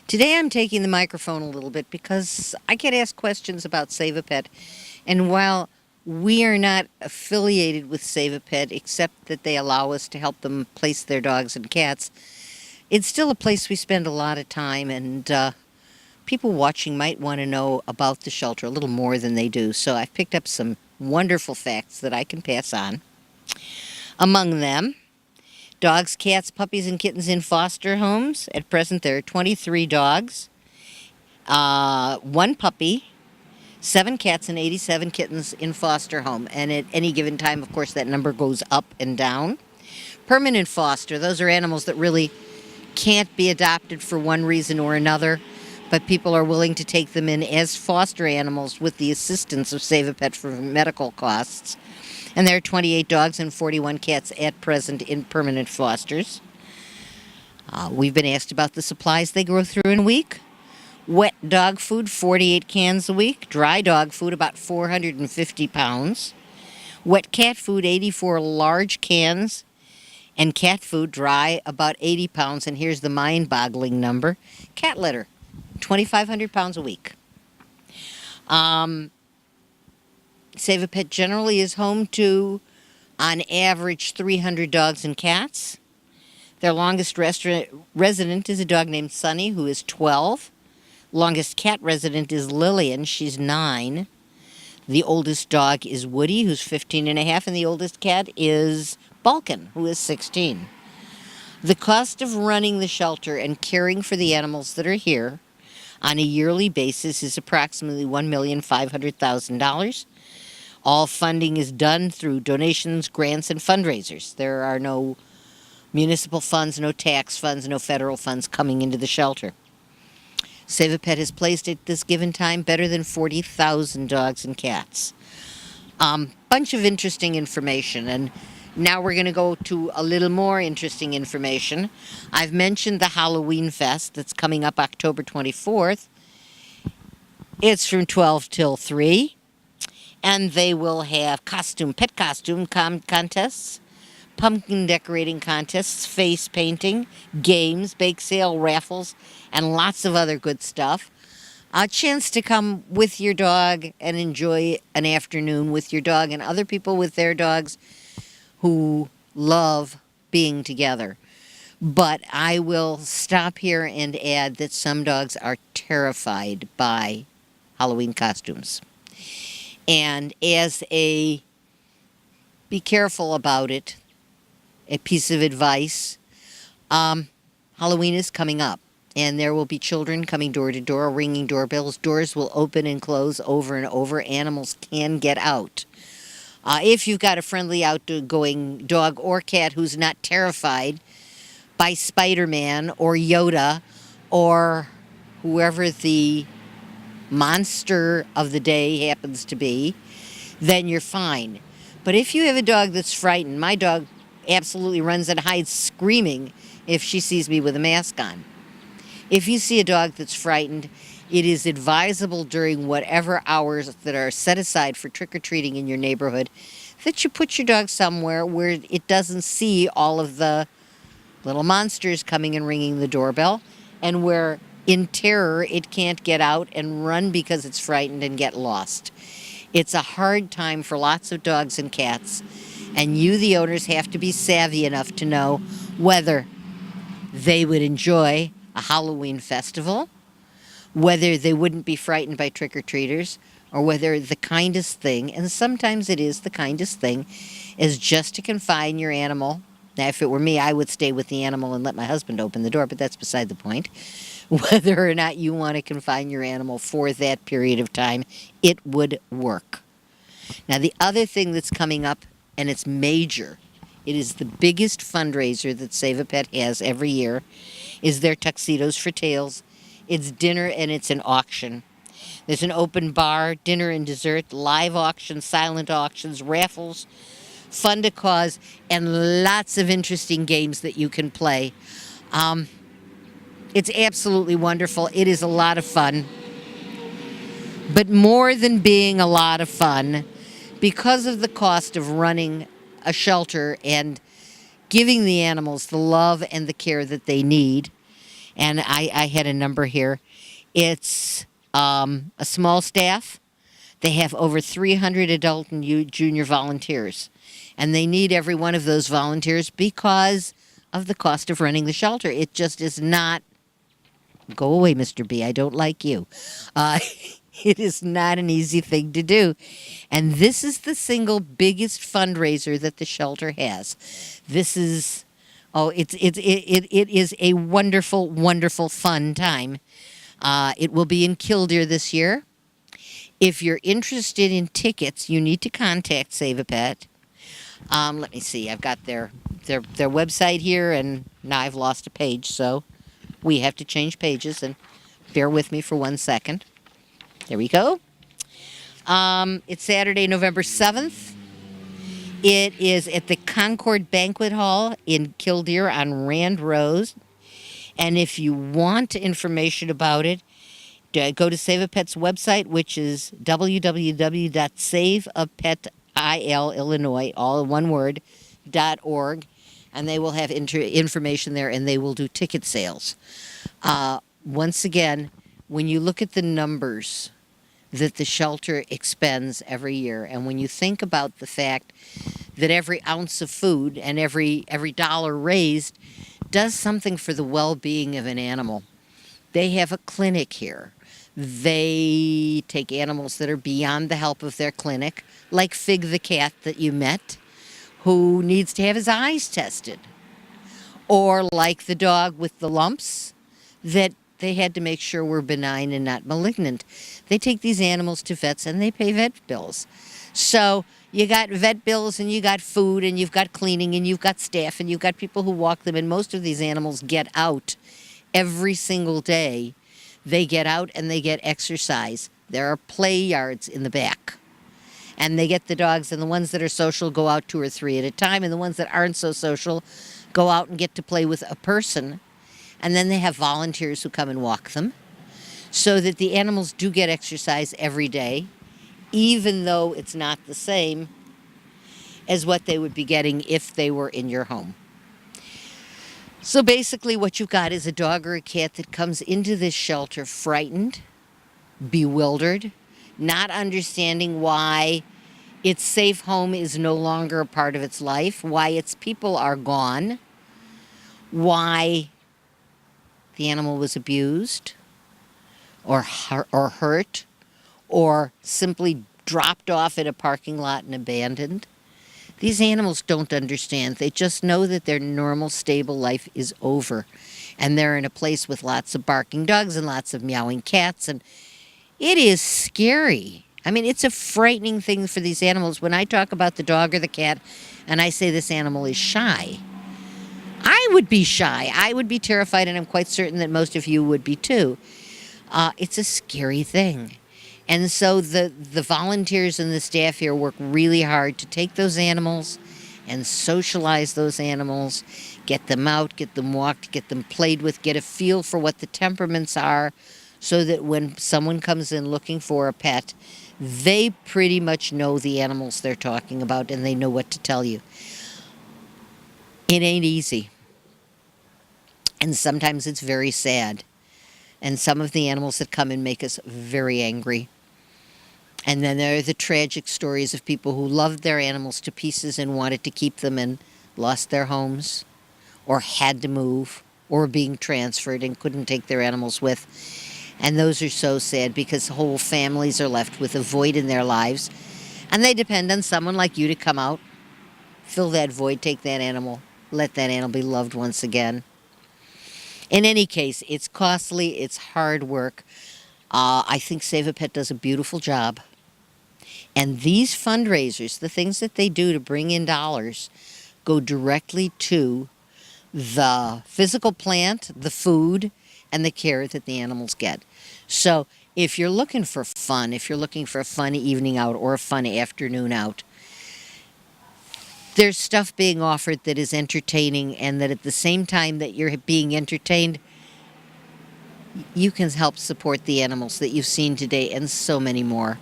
Today I'm taking the microphone a little bit because I get asked questions about Save a Pet, and while we are not affiliated with Save a Pet except that they allow us to help them place their dogs and cats, it's still a place we spend a lot of time, and people watching might want to know about the shelter a little more than they do. So I've picked up some wonderful facts that I can pass on. Among them, dogs, cats, puppies, and kittens in foster homes. At present, there are 23 dogs, 1 puppy, 7 cats, and 87 kittens in foster home. And at any given time, of course, that number goes up and down. Permanent foster, those are animals that really can't be adopted for one reason or another, but people are willing to take them in as foster animals with the assistance of Save a Pet for medical costs. And there are 28 dogs and 41 cats at present in permanent fosters. We've been asked about the supplies they go through in a week. Wet dog food, 48 cans a week. Dry dog food, about 450 pounds. Wet cat food, 84 large cans. And cat food, dry, about 80 pounds. And here's the mind-boggling number. Cat litter, 2,500 pounds a week. Save a Pet generally is home to, on average, 300 dogs and cats. Their longest resident is a dog named Sunny, who is 12. Longest cat resident is Lillian, she's 9. The oldest dog is Woody, who's 15 and a half, and the oldest cat is Balkan, who is 16. The cost of running the shelter and caring for the animals that are here on a yearly basis is approximately $1,500,000. All funding is done through donations, grants, and fundraisers. There are no municipal funds, no tax funds, no federal funds coming into the shelter. Save a Pet has placed at this given time better than 40,000 dogs and cats. Bunch of interesting information, and now we're going to go to a little more interesting information. I've mentioned the Halloween Fest that's coming up October 24th. It's from 12 till 3. And they will have pet costume contests, pumpkin decorating contests, face painting, games, bake sale, raffles, and lots of other good stuff. A chance to come with your dog and enjoy an afternoon with your dog and other people with their dogs who love being together. But I will stop here and add that some dogs are terrified by Halloween costumes. And as be careful about it, a piece of advice, Halloween is coming up, and there will be children coming door to door, ringing doorbells. Doors will open and close over and over. Animals can get out. If you've got a friendly outgoing dog or cat who's not terrified by Spider-Man or Yoda or whoever the monster of the day happens to be, then you're fine. But if you have a dog that's frightened, my dog absolutely runs and hides screaming if she sees me with a mask on. If you see a dog that's frightened, it is advisable during whatever hours that are set aside for trick-or-treating in your neighborhood that you put your dog somewhere where it doesn't see all of the little monsters coming and ringing the doorbell, and where in terror it can't get out and run because it's frightened and get lost. It's a hard time for lots of dogs and cats, and you, the owners, have to be savvy enough to know whether they would enjoy a Halloween festival, whether they wouldn't be frightened by trick-or-treaters, or whether the kindest thing, and sometimes it is the kindest thing, is just to confine your animal. Now, if it were me, I would stay with the animal and let my husband open the door, but that's beside the point. Whether or not you want to confine your animal for that period of time, it would work. Now, the other thing that's coming up, and it's major, it is the biggest fundraiser that Save a Pet has every year, is their TUXEDOS for Tails. It's dinner and it's an auction. There's an open bar, dinner and dessert, live auctions, silent auctions, raffles, fun to cause, and lots of interesting games that you can play. It's absolutely wonderful. It is a lot of fun. But more than being a lot of fun, because of the cost of running a shelter and giving the animals the love and the care that they need, And I had a number here. It's a small staff. They have over 300 adult and junior volunteers. And they need every one of those volunteers because of the cost of running the shelter. It just is not, go away, Mr. B, I don't like you. Uh, it is not an easy thing to do. And this is the single biggest fundraiser that the shelter has. This is, it is a wonderful, wonderful, fun time. It will be in Kildare this year. If you're interested in tickets, you need to contact Save a Pet. Let me see. I've got their website here, and now I've lost a page, so we have to change pages, and bear with me for 1 second. There we go. It's Saturday, November 7th. It is at the Concorde Banquet Hall in Kildare on Rand Road. And if you want information about it, go to Save a Pet's website, which is www.saveapetillinois, all in one word, .org, and they will have information there, and they will do ticket sales. Once again, when you look at the numbers that the shelter expends every year, and when you think about the fact that every ounce of food and every dollar raised does something for the well-being of an animal. They have a clinic here. They take animals that are beyond the help of their clinic, like Fig the cat that you met, who needs to have his eyes tested. Or like the dog with the lumps that they had to make sure were benign and not malignant. They take these animals to vets and they pay vet bills. So you got vet bills and you got food and you've got cleaning and you've got staff and you've got people who walk them, and most of these animals get out every single day. They get out and they get exercise. There are play yards in the back. And they get the dogs, and the ones that are social go out 2 or 3 at a time, and the ones that aren't so social go out and get to play with a person. And then they have volunteers who come and walk them, so that the animals do get exercise every day, even though it's not the same as what they would be getting if they were in your home. So basically what you've got is a dog or a cat that comes into this shelter frightened, bewildered, not understanding why its safe home is no longer a part of its life, why its people are gone, why the animal was abused or hurt or simply dropped off at a parking lot and abandoned. These animals don't understand. They just know that their normal, stable life is over. And they're in a place with lots of barking dogs and lots of meowing cats. And it is scary. I mean, it's a frightening thing for these animals. When I talk about the dog or the cat and I say this animal is shy, I would be shy. I would be terrified, and I'm quite certain that most of you would be too. It's a scary thing. And so the volunteers and the staff here work really hard to take those animals and socialize those animals, get them out, get them walked, get them played with, get a feel for what the temperaments are, so that when someone comes in looking for a pet, they pretty much know the animals they're talking about and they know what to tell you. It ain't easy. And sometimes it's very sad. And some of the animals that come in make us very angry. And then there are the tragic stories of people who loved their animals to pieces and wanted to keep them and lost their homes, or had to move, or being transferred and couldn't take their animals with. And those are so sad because whole families are left with a void in their lives. And they depend on someone like you to come out, fill that void, take that animal, let that animal be loved once again. In any case, it's costly, it's hard work. I think Save a Pet does a beautiful job. And these fundraisers, the things that they do to bring in dollars, go directly to the physical plant, the food, and the care that the animals get. So if you're looking for fun, if you're looking for a fun evening out or a fun afternoon out, there's stuff being offered that is entertaining, and that at the same time that you're being entertained, you can help support the animals that you've seen today and so many more.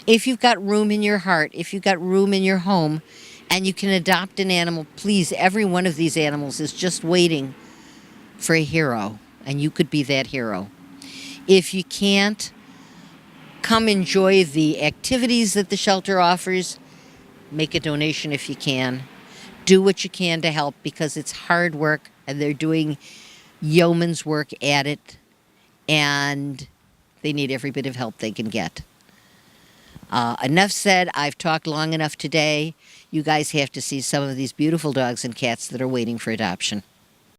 If you've got room in your heart, if you've got room in your home, and you can adopt an animal, please, every one of these animals is just waiting for a hero and you could be that hero. If you can't, come enjoy the activities that the shelter offers. Make a donation if you can. Do what you can to help, because it's hard work and they're doing yeoman's work at it, and they need every bit of help they can get. Enough said. I've talked long enough today. You guys have to see some of these beautiful dogs and cats that are waiting for adoption.